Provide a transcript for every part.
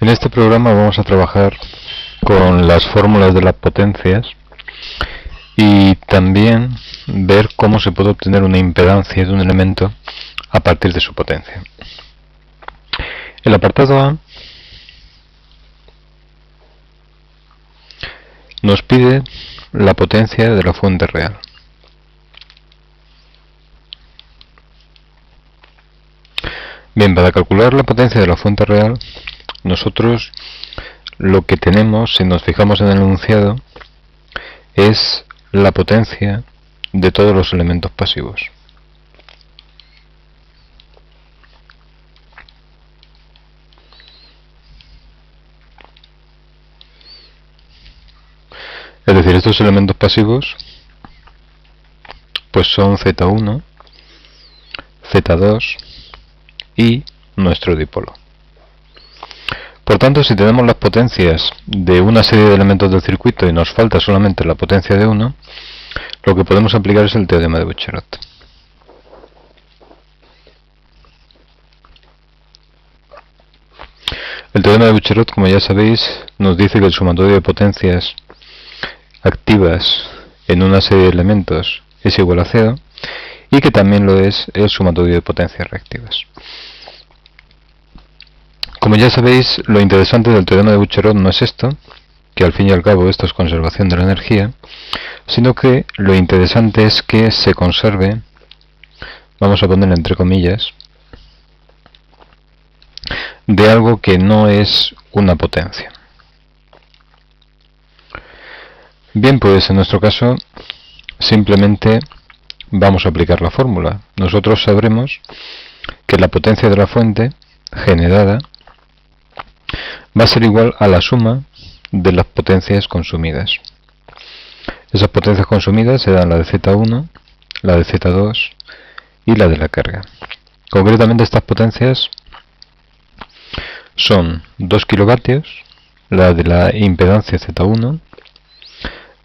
En este programa vamos a trabajar con las fórmulas de las potencias y también ver cómo se puede obtener una impedancia de un elemento a partir de su potencia. El apartado A nos pide la potencia de la fuente real. Bien, para calcular la potencia de la fuente real, nosotros lo que tenemos, si nos fijamos en el enunciado, es la potencia de todos los elementos pasivos. Es decir, estos elementos pasivos pues son Z1, Z2 y nuestro dipolo. Por tanto, si tenemos las potencias de una serie de elementos del circuito y nos falta solamente la potencia de uno, lo que podemos aplicar es el teorema de Bucherot. El teorema de Bucherot, como ya sabéis, nos dice que el sumatorio de potencias activas en una serie de elementos es igual a 0 y que también lo es el sumatorio de potencias reactivas. Como ya sabéis, lo interesante del teorema de Bucherot no es esto, que al fin y al cabo esto es conservación de la energía, sino que lo interesante es que se conserve, vamos a poner entre comillas, de algo que no es una potencia. Bien, pues en nuestro caso simplemente vamos a aplicar la fórmula. Nosotros sabremos que la potencia de la fuente generada va a ser igual a la suma de las potencias consumidas. Esas potencias consumidas serán la de Z1, la de Z2 y la de la carga. Concretamente estas potencias son 2 kilovatios, la de la impedancia Z1,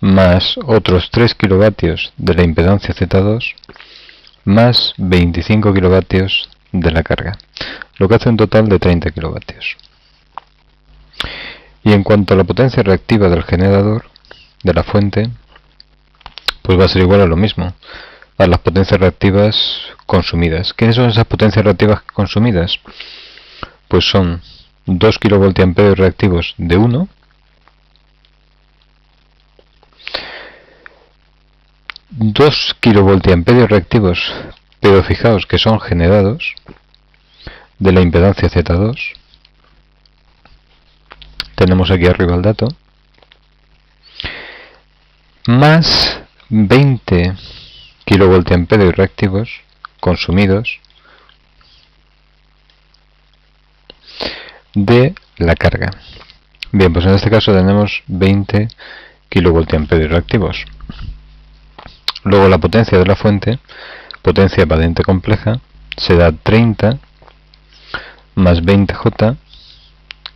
más otros 3 kilovatios de la impedancia Z2, más 25 kilovatios de la carga, lo que hace un total de 30 kilovatios. Y en cuanto a la potencia reactiva del generador, de la fuente, pues va a ser igual a lo mismo, a las potencias reactivas consumidas. ¿Qué son esas potencias reactivas consumidas? Pues son 2 kilovoltiamperios reactivos de 1, 2 kilovoltiamperios reactivos, pero fijaos que son generados de la impedancia Z2. Tenemos aquí arriba el dato, más 20 kilovoltiamperios reactivos consumidos de la carga. Bien, pues en este caso tenemos 20 kilovoltiamperios reactivos. Luego la potencia de la fuente, potencia valente compleja, será 30 más 20J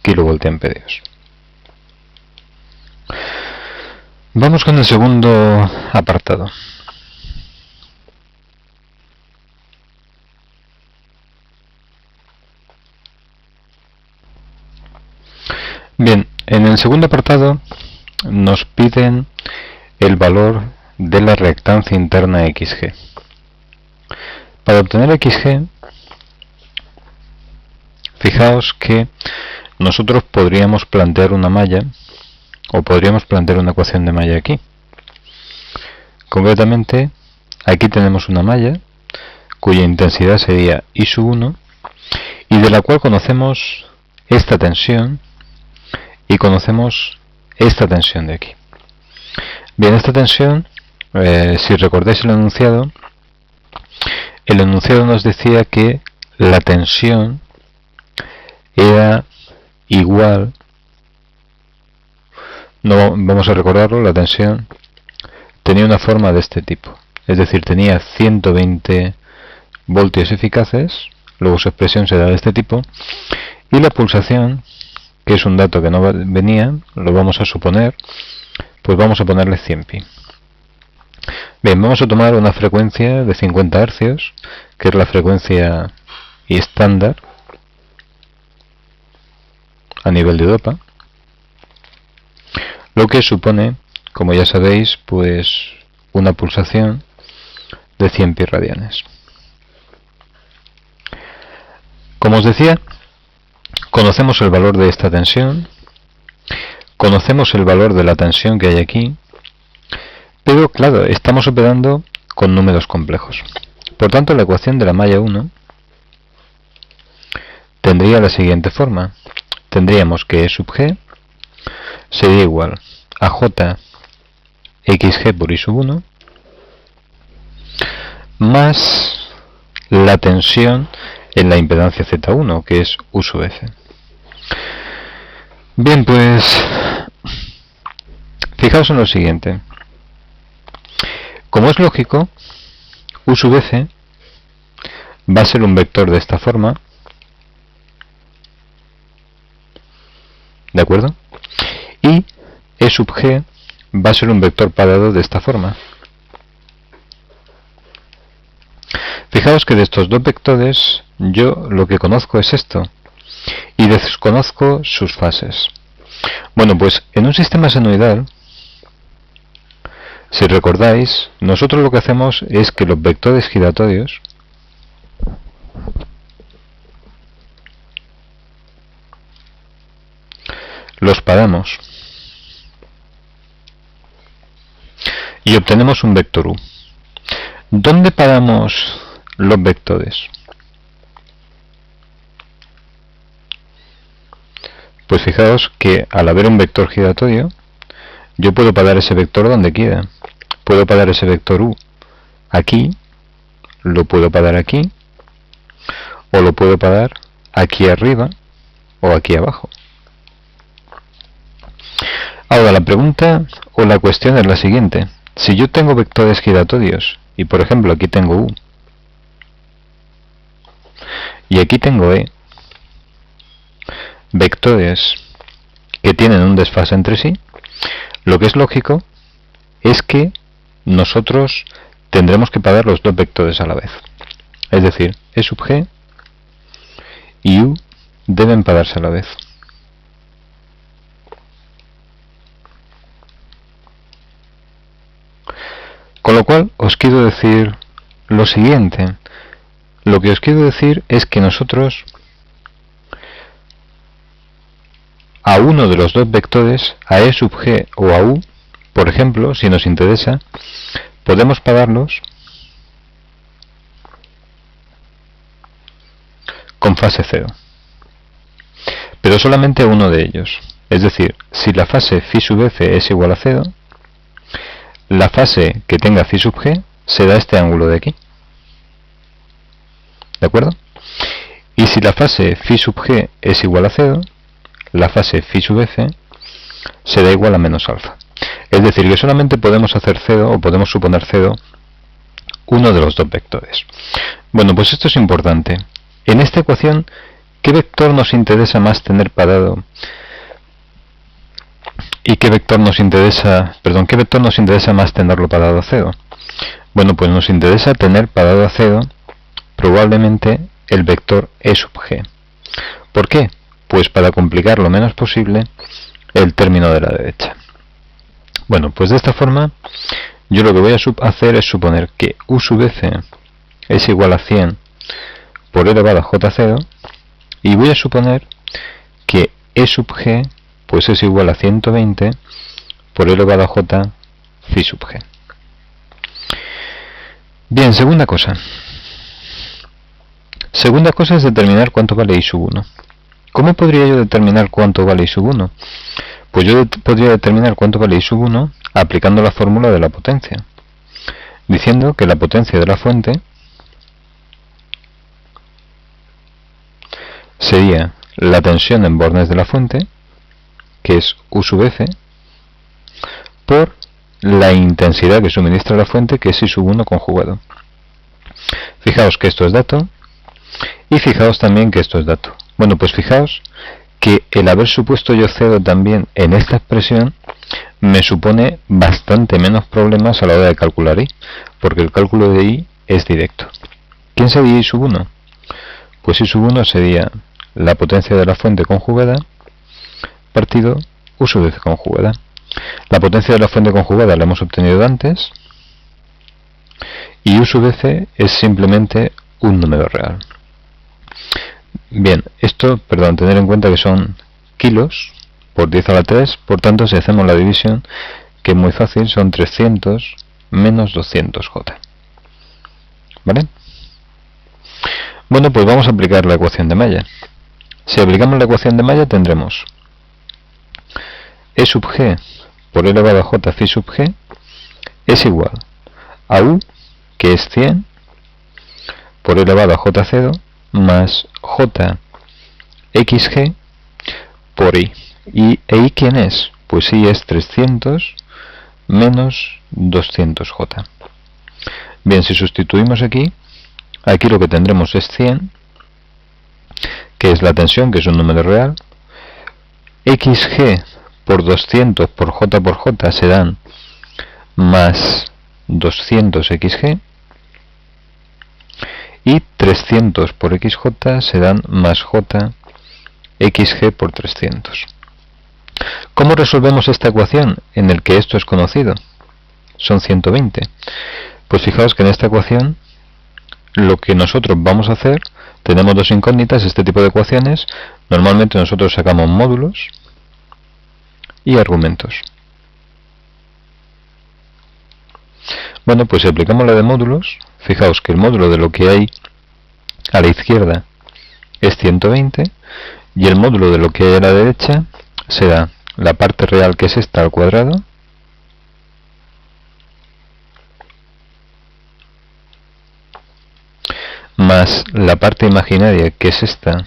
kilovoltiamperios. Vamos con el segundo apartado. Bien, en el segundo apartado nos piden el valor de la reactancia interna XG. Para obtener XG, fijaos que nosotros podríamos plantear una malla, o podríamos plantear una ecuación de malla aquí. Concretamente, aquí tenemos una malla cuya intensidad sería I sub 1 y de la cual conocemos esta tensión y conocemos esta tensión de aquí. Bien, esta tensión, si recordáis el enunciado nos decía que la tensión era igual, no vamos a recordarlo, la tensión tenía una forma de este tipo, es decir, tenía 120 voltios eficaces, luego su expresión será de este tipo, y la pulsación, que es un dato que no venía, lo vamos a suponer, pues vamos a ponerle 100 pi. Bien, vamos a tomar una frecuencia de 50 Hz, que es la frecuencia estándar a nivel de Europa, lo que supone, como ya sabéis, pues una pulsación de 100 pi radianes. Como os decía, conocemos el valor de esta tensión, conocemos el valor de la tensión que hay aquí, pero claro, estamos operando con números complejos. Por tanto, la ecuación de la malla 1 tendría la siguiente forma. Tendríamos que E sub g sería igual a j xg por I sub 1 más la tensión en la impedancia Z1, que es U sub F. Bien, pues fijaos en lo siguiente. Como es lógico, U sub F va a ser un vector de esta forma, ¿de acuerdo? Y E sub g va a ser un vector parado de esta forma. Fijaos que de estos dos vectores yo lo que conozco es esto y desconozco sus fases. Bueno, pues en un sistema senoidal, si recordáis, nosotros lo que hacemos es que los vectores giratorios los paramos y obtenemos un vector U. ¿Dónde paramos los vectores? Pues fijaos que al haber un vector giratorio, yo puedo parar ese vector donde quiera. Puedo parar ese vector U aquí, lo puedo parar aquí, o lo puedo parar aquí arriba o aquí abajo. Ahora la pregunta o la cuestión es la siguiente. Si yo tengo vectores giratorios, y por ejemplo aquí tengo U, y aquí tengo E, vectores que tienen un desfase entre sí, lo que es lógico es que nosotros tendremos que parar los dos vectores a la vez. Es decir, E sub g y U deben pararse a la vez. Con lo cual os quiero decir lo siguiente. Lo que os quiero decir es que nosotros a uno de los dos vectores, a E sub g o a U, por ejemplo, si nos interesa, podemos pararlos con fase 0. Pero solamente uno de ellos. Es decir, si la fase phi sub f es igual a 0, la fase que tenga phi sub g será este ángulo de aquí. ¿De acuerdo? Y si la fase phi sub g es igual a 0, la fase phi sub f será igual a menos alfa. Es decir, que solamente podemos hacer 0 o podemos suponer 0 uno de los dos vectores. Bueno, pues esto es importante. En esta ecuación, ¿qué vector nos interesa más tener parado? ¿Y qué vector nos interesa, qué vector nos interesa más tenerlo parado a 0? Bueno, pues nos interesa tener parado a 0 probablemente el vector E sub g. ¿Por qué? Pues para complicar lo menos posible el término de la derecha. Bueno, pues de esta forma yo lo que voy a hacer es suponer que U sub f es igual a 100 por e elevado a j0 y voy a suponer que E sub g pues es igual a 120 por e elevado a j phi sub g. Bien, segunda cosa. Segunda cosa es determinar cuánto vale I sub 1. ¿Cómo podría yo determinar cuánto vale I sub 1? Pues yo podría determinar cuánto vale I sub 1 aplicando la fórmula de la potencia, diciendo que la potencia de la fuente sería la tensión en bornes de la fuente, que es U sub f, por la intensidad que suministra la fuente, que es I sub 1 conjugado. Fijaos que esto es dato, y fijaos también que esto es dato. Bueno, pues fijaos que el haber supuesto yo 0 también en esta expresión me supone bastante menos problemas a la hora de calcular I, porque el cálculo de I es directo. ¿Quién sería I sub 1? Pues I sub 1 sería la potencia de la fuente conjugada partido u sub f conjugada. La potencia de la fuente conjugada la hemos obtenido antes y u sub f es simplemente un número real. Bien, esto, perdón, tener en cuenta que son kilos por 10 a la 3, por tanto si hacemos la división, que es muy fácil, son 300 menos 200J. ¿Vale? Bueno, pues vamos a aplicar la ecuación de malla. Si aplicamos la ecuación de malla tendremos E sub g por e elevado a j phi sub g es igual a u, que es 100, por e elevado a j0 más j xg por i. ¿Y i quién es? Pues i es 300 menos 200j. Bien, si sustituimos aquí lo que tendremos es 100, que es la tensión, que es un número real. Xg por 200 por j se dan más 200 xg. Y 300 por xj se dan más j xg por 300. ¿Cómo resolvemos esta ecuación en el que esto es conocido? Son 120. Pues fijaos que en esta ecuación lo que nosotros vamos a hacer, tenemos dos incógnitas, este tipo de ecuaciones, normalmente nosotros sacamos módulos y argumentos. Bueno, pues si aplicamos la de módulos, fijaos que el módulo de lo que hay a la izquierda es 120 y el módulo de lo que hay a la derecha será la parte real, que es esta, al cuadrado, más la parte imaginaria, que es esta,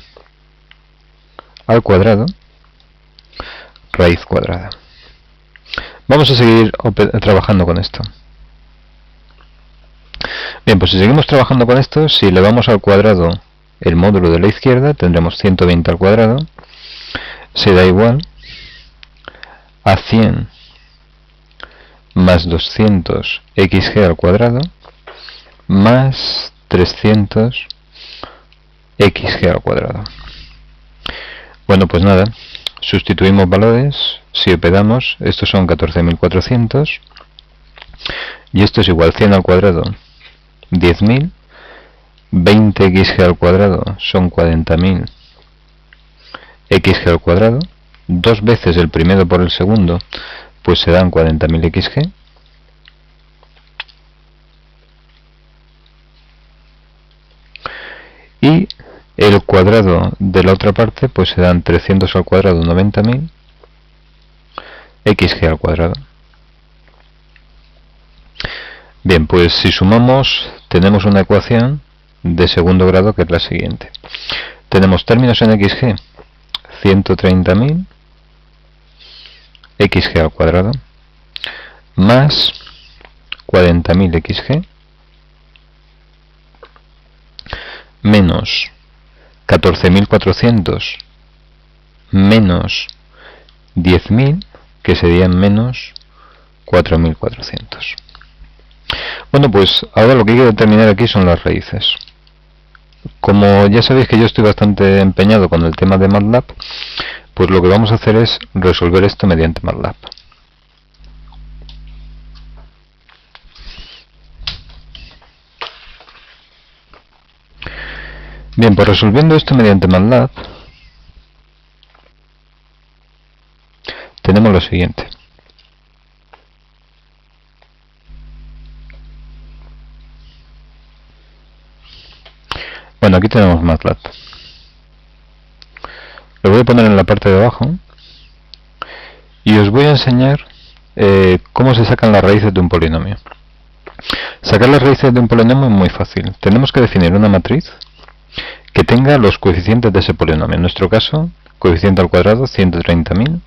al cuadrado, raíz cuadrada. Vamos a seguir trabajando con esto. Bien, pues si seguimos trabajando con esto, si elevamos al cuadrado el módulo de la izquierda, tendremos 120 al cuadrado, se da igual a 100 más 200 xg al cuadrado más 300 xg al cuadrado. Bueno, pues nada, sustituimos valores, si operamos, estos son 14.400 y esto es igual 100 al cuadrado, 10.000, 20 xg al cuadrado son 40.000 xg al cuadrado, dos veces el primero por el segundo, pues se dan 40.000 xg. Y el cuadrado de la otra parte, pues se dan 300 al cuadrado, 90.000 xg al cuadrado. Bien, pues si sumamos, tenemos una ecuación de segundo grado, que es la siguiente. Tenemos términos en xg, 130.000 xg al cuadrado, más 40.000 xg, menos 14.400 menos 10.000, que serían menos 4.400. Bueno, pues ahora lo que hay que determinar aquí son las raíces. Como ya sabéis que yo estoy bastante empeñado con el tema de MATLAB, pues lo que vamos a hacer es resolver esto mediante MATLAB. Bien, pues resolviendo esto mediante MATLAB, tenemos lo siguiente. Bueno, aquí tenemos MATLAB. Lo voy a poner en la parte de abajo y os voy a enseñar cómo se sacan las raíces de un polinomio. Sacar las raíces de un polinomio es muy fácil. Tenemos que definir una matriz que tenga los coeficientes de ese polinomio. En nuestro caso, coeficiente al cuadrado 130.000,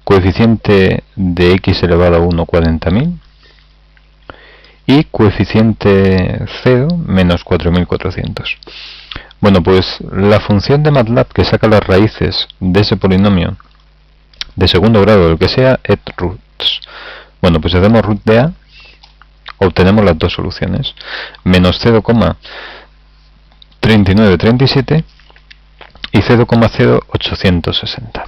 coeficiente de x elevado a 1 40.000 y coeficiente 0 menos 4.400. Bueno, pues la función de MATLAB que saca las raíces de ese polinomio de segundo grado, el que sea, es roots. Bueno, pues si hacemos root de a, obtenemos las dos soluciones, menos 0,3937 y 0,0860.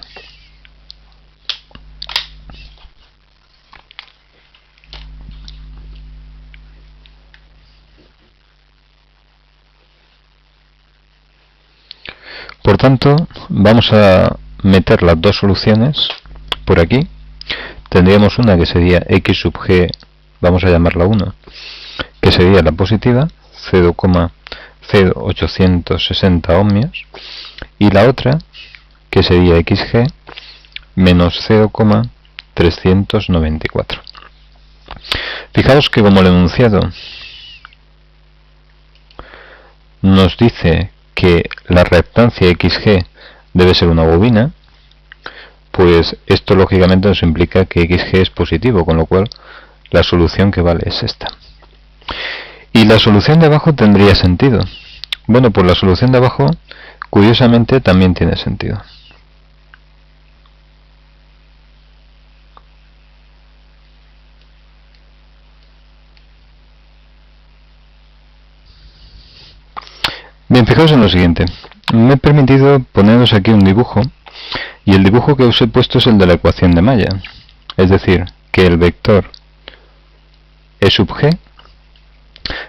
Por tanto, vamos a meter las dos soluciones por aquí. Tendríamos una que sería x sub g, vamos a llamarla 1, que sería la positiva, 0,0860 ohmios, y la otra, que sería xg, menos 0,394. Fijaos que como el enunciado nos dice que la reactancia xg debe ser una bobina, pues esto lógicamente nos implica que xg es positivo, con lo cual la solución que vale es esta. Y la solución de abajo tendría sentido. Bueno, pues la solución de abajo, curiosamente, también tiene sentido. Bien, fijaos en lo siguiente. Me he permitido poneros aquí un dibujo, y el dibujo que os he puesto es el de la ecuación de Maya. Es decir, que el vector E sub g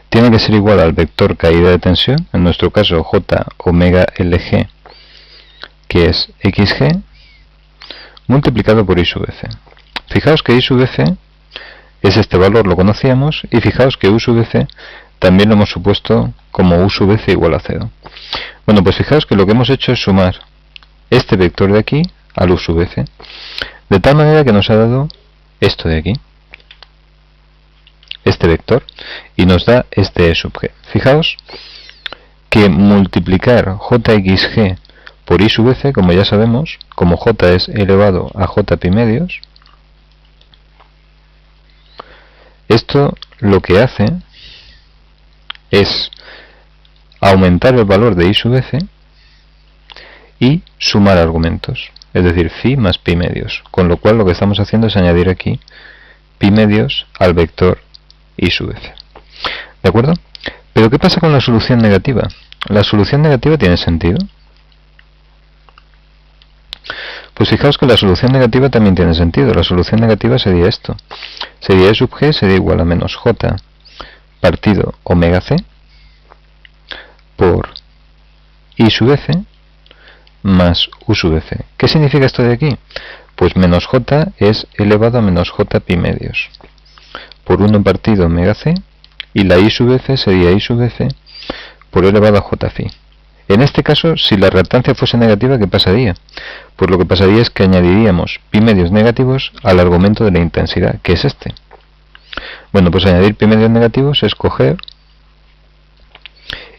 tiene que ser igual al vector caída de tensión, en nuestro caso J omega LG, que es xg, multiplicado por I sub f. Fijaos que I sub f es este valor, lo conocíamos, y fijaos que U sub f también lo hemos supuesto como U sub f igual a 0. Bueno, pues fijaos que lo que hemos hecho es sumar este vector de aquí al U sub f, de tal manera que nos ha dado esto de aquí, este vector, y nos da este E sub g. Fijaos que multiplicar jxg por I sub f, como ya sabemos, como j es elevado a j pi medios, esto lo que hace es aumentar el valor de I sub f y sumar argumentos, es decir, phi más pi medios, con lo cual lo que estamos haciendo es añadir aquí pi medios al vector I sub f. ¿De acuerdo? Pero ¿qué pasa con la solución negativa? ¿La solución negativa tiene sentido? Pues fijaos que la solución negativa también tiene sentido. La solución negativa sería esto. Sería E sub g sería igual a menos j partido omega c por I sub f más U sub f. ¿Qué significa esto de aquí? Pues menos j es elevado a menos j pi medios por 1 partido omega c, y la I sub f sería I sub f por elevado a j phi. En este caso, si la reactancia fuese negativa, ¿qué pasaría? Pues lo que pasaría es que añadiríamos pi medios negativos al argumento de la intensidad, que es este. Bueno, pues añadir pi medios negativos es coger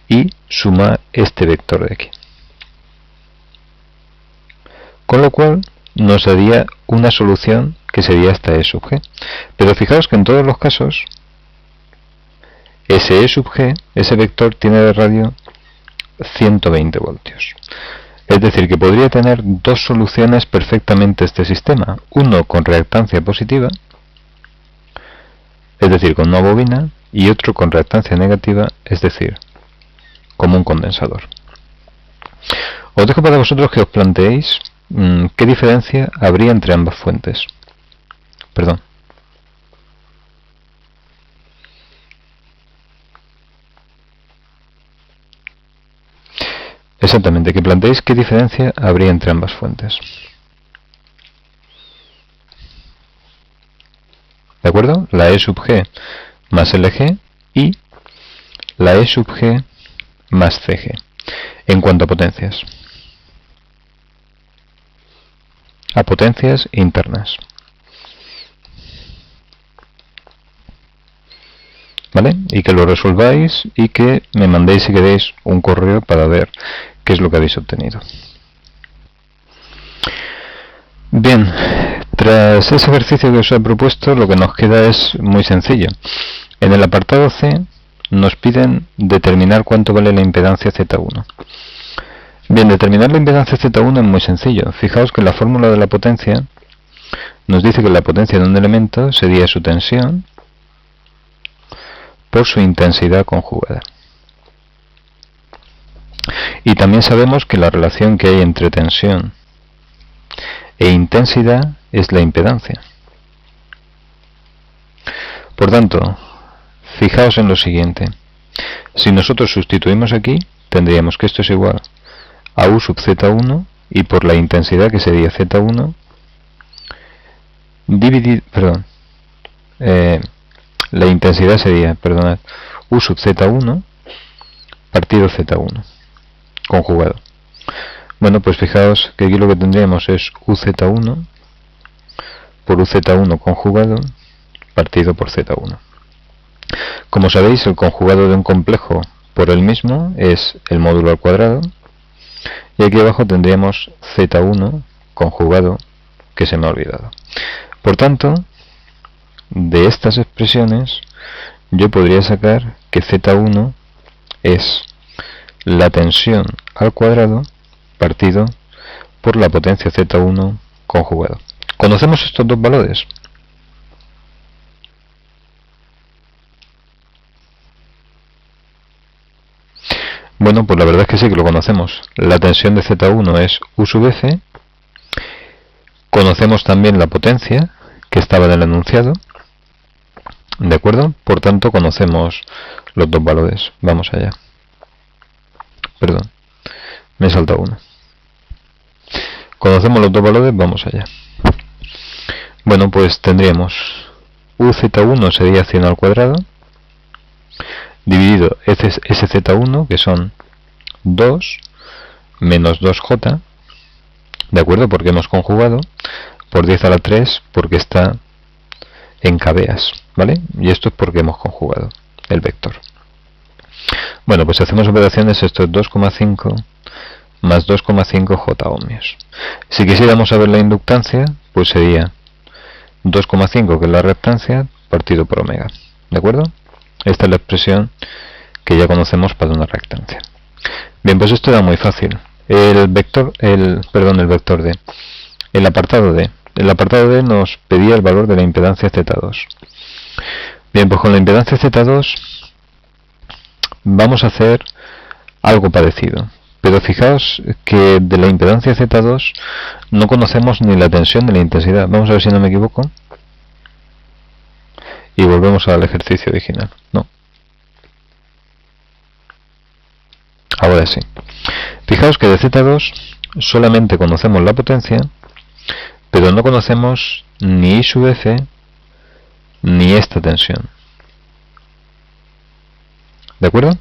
y sumar este vector de aquí. Con lo cual nos daría una solución que sería esta E sub g. Pero fijaos que en todos los casos, ese E sub g, ese vector tiene de radio 120 voltios. Es decir, que podría tener dos soluciones perfectamente este sistema. Uno con reactancia positiva, es decir, con una bobina, y otro con reactancia negativa, es decir, como un condensador. Os dejo para vosotros que os planteéis qué diferencia habría entre ambas fuentes. Perdón. Exactamente, que planteéis qué diferencia habría entre ambas fuentes. ¿De acuerdo? La E sub g más LG y la E sub g más CG. En cuanto a potencias. A potencias internas. ¿Vale? Y que lo resolváis y que me mandéis, si queréis, un correo para ver qué es lo que habéis obtenido. Bien, tras ese ejercicio que os he propuesto, lo que nos queda es muy sencillo. En el apartado C nos piden determinar cuánto vale la impedancia Z1. Bien, determinar la impedancia Z1 es muy sencillo. Fijaos que la fórmula de la potencia nos dice que la potencia de un elemento sería su tensión por su intensidad conjugada. Y también sabemos que la relación que hay entre tensión e intensidad es la impedancia. Por tanto, fijaos en lo siguiente. Si nosotros sustituimos aquí, tendríamos que esto es igual a U sub Z1 y por la intensidad, que sería Z1 dividido, perdón, la intensidad sería, perdonad, U sub Z1 partido Z1 conjugado. Bueno, pues fijaos que aquí lo que tendríamos es UZ1 por UZ1 conjugado partido por Z1. Como sabéis, el conjugado de un complejo por el mismo es el módulo al cuadrado, y aquí abajo tendríamos Z1 conjugado, que se me ha olvidado. Por tanto, de estas expresiones yo podría sacar que Z1 es la tensión al cuadrado partido por la potencia Z1 conjugado. ¿Conocemos estos dos valores? Bueno, pues la verdad es que sí que lo conocemos. La tensión de Z1 es U sub F. Conocemos también la potencia, que estaba en el enunciado. ¿De acuerdo? Por tanto, conocemos los dos valores. Vamos allá. Perdón, me he saltado uno. Conocemos los dos valores, vamos allá. Bueno, pues tendríamos UZ1 sería 100 al cuadrado, dividido SZ1, que son 2 menos 2J, ¿de acuerdo? Porque hemos conjugado, por 10 a la 3, porque está en cabeas, ¿vale? Y esto es porque hemos conjugado el vector. Bueno, pues si hacemos operaciones, esto es 2,5 más 2,5 J ohmios. Si quisiéramos saber la inductancia, pues sería 2,5, que es la reactancia, partido por omega. ¿De acuerdo? Esta es la expresión que ya conocemos para una reactancia. Bien, pues esto era muy fácil. El vector D. El apartado D. El apartado D nos pedía el valor de la impedancia Z2. Bien, pues con la impedancia Z2 vamos a hacer algo parecido. Pero fijaos que de la impedancia Z2 no conocemos ni la tensión ni la intensidad. Vamos a ver si no me equivoco. Y volvemos al ejercicio original. No. Ahora sí. Fijaos que de Z2 solamente conocemos la potencia, pero no conocemos ni I sub F ni esta tensión. ¿De acuerdo?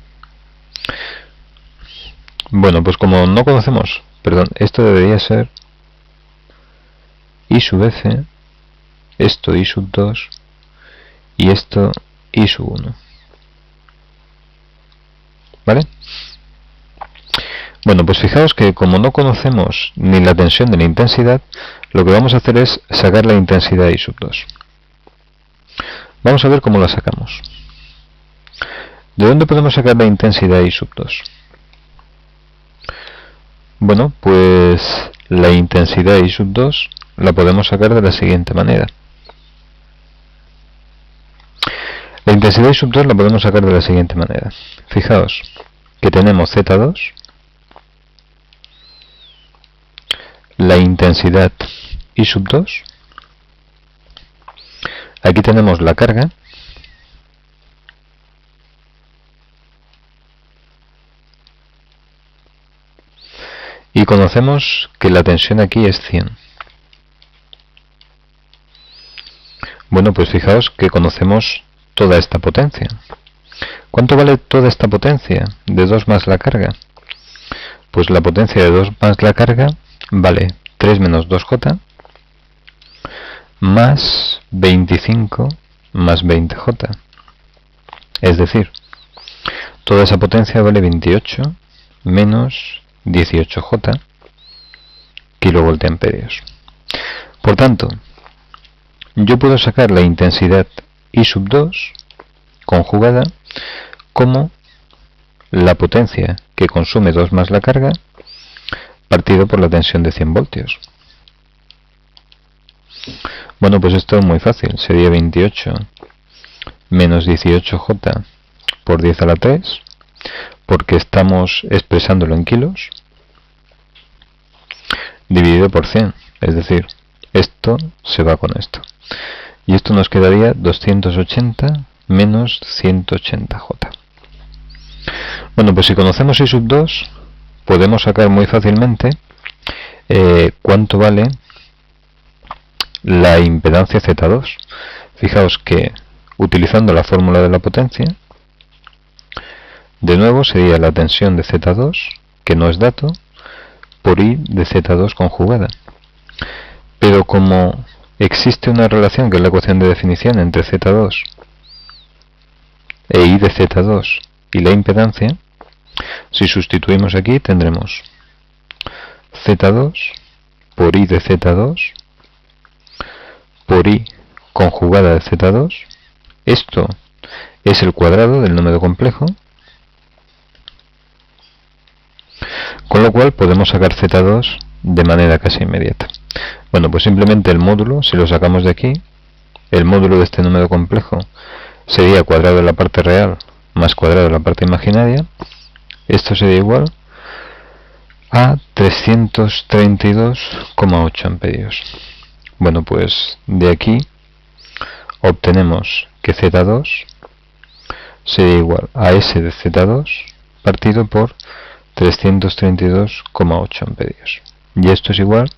Bueno, pues como no conocemos, perdón, esto debería ser I sub F, esto I sub 2 y esto I sub 1. ¿Vale? Bueno, pues fijaos que como no conocemos ni la tensión ni la intensidad, lo que vamos a hacer es sacar la intensidad I sub 2. Vamos a ver cómo la sacamos. ¿De dónde podemos sacar la intensidad I sub 2? Bueno, pues la intensidad I sub 2 la podemos sacar de la siguiente manera. La intensidad I sub 2 la podemos sacar de la siguiente manera. Fijaos que tenemos Z2, la intensidad I sub 2, aquí tenemos la carga, y conocemos que la tensión aquí es 100. Bueno, pues fijaos que conocemos toda esta potencia. ¿Cuánto vale toda esta potencia de 2 más la carga? Pues la potencia de 2 más la carga vale 3 menos 2J más 25 más 20J. Es decir, toda esa potencia vale 28 menos 18J kilovoltiamperios. Por tanto, yo puedo sacar la intensidad I sub 2 conjugada como la potencia que consume 2 más la carga partido por la tensión de 100 voltios. Bueno, pues esto es muy fácil. Sería 28 menos 18J por 10 a la 3, porque estamos expresándolo en kilos, dividido por 100. Es decir, esto se va con esto. Y esto nos quedaría 280 menos 180J. Bueno, pues si conocemos I sub 2, podemos sacar muy fácilmente cuánto vale la impedancia Z2. Fijaos que utilizando la fórmula de la potencia, de nuevo sería la tensión de Z2, que no es dato, por I de Z2 conjugada. Pero como existe una relación, que es la ecuación de definición, entre Z2 e I de Z2 y la impedancia, si sustituimos aquí tendremos Z2 por I de Z2 por I conjugada de Z2. Esto es el cuadrado del número complejo, con lo cual podemos sacar Z2 de manera casi inmediata. Bueno, pues simplemente el módulo, si lo sacamos de aquí, el módulo de este número complejo sería cuadrado de la parte real más cuadrado de la parte imaginaria. Esto sería igual a 332,8 amperios. Bueno, pues de aquí obtenemos que Z2 sería igual a S de Z2 partido por 332,8 amperios. Y esto es igual,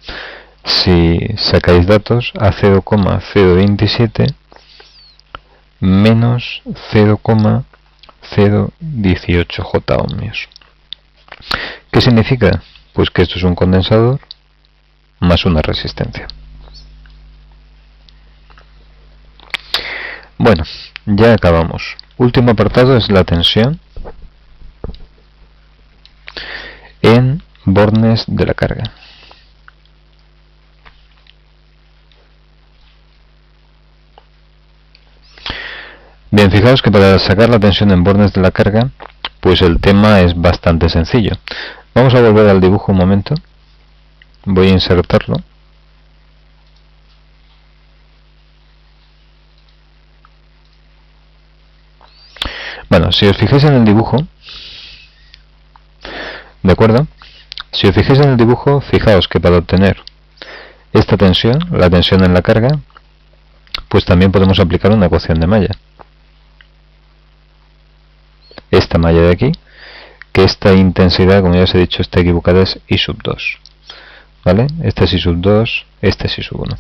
si sacáis datos, a 0,027 menos 0,018 J ohmios. ¿Qué significa? Pues que esto es un condensador más una resistencia. Bueno, ya acabamos. Último apartado es la tensión en bornes de la carga. Bien, fijaos que para sacar la tensión en bornes de la carga, pues el tema es bastante sencillo. Vamos a volver al dibujo un momento. Voy a insertarlo. Bueno, si os fijáis en el dibujo, ¿de acuerdo? Si os fijáis en el dibujo, fijaos que para obtener esta tensión, la tensión en la carga, pues también podemos aplicar una ecuación de malla. Esta malla de aquí, que esta intensidad, como ya os he dicho, está equivocada, es I sub 2. ¿Vale? Esta es I sub 2, esta es I sub 1.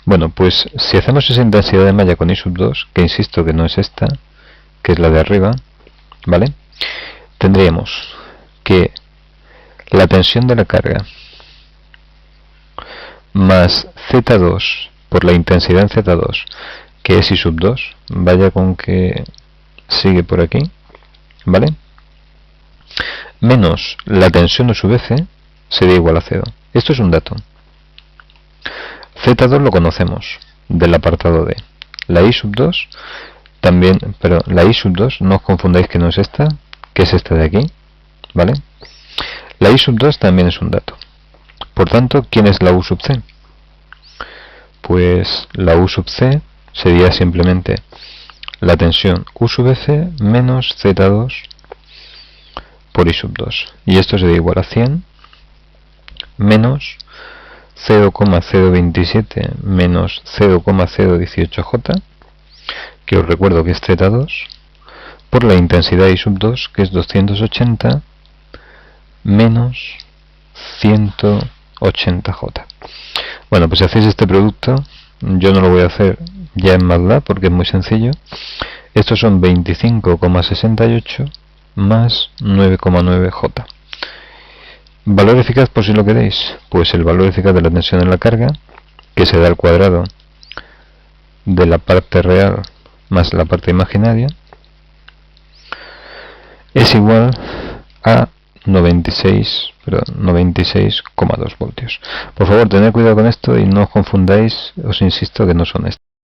Bueno, pues si hacemos esa intensidad de malla con I sub 2, que insisto que no es esta, que es la de arriba, ¿vale? Tendríamos que la tensión de la carga más Z2 por la intensidad en Z2, que es I sub 2, vaya con que sigue por aquí, ¿vale? Menos la tensión U sub F sería igual a 0. Esto es un dato. Z2 lo conocemos del apartado D. La I sub 2 también, pero la I sub 2 no os confundáis que no es esta, que es esta de aquí, ¿vale? La I sub 2 también es un dato. Por tanto, ¿quién es la U sub C? Pues la U sub C sería simplemente la tensión U sub F menos Z2 por I sub 2. Y esto sería igual a 100 menos 0,027 menos 0,018J, que os recuerdo que es Z2, por la intensidad I sub 2, que es 280 menos 180J. Bueno, pues si hacéis este producto, yo no lo voy a hacer ya en MATLAB porque es muy sencillo. Estos son 25,68 más 9,9J. Valor eficaz, por si lo queréis, pues el valor eficaz de la tensión en la carga, que se da al cuadrado de la parte real más la parte imaginaria, es igual a 96,2 voltios. Por favor, tened cuidado con esto y no os confundáis, os insisto que no son estos.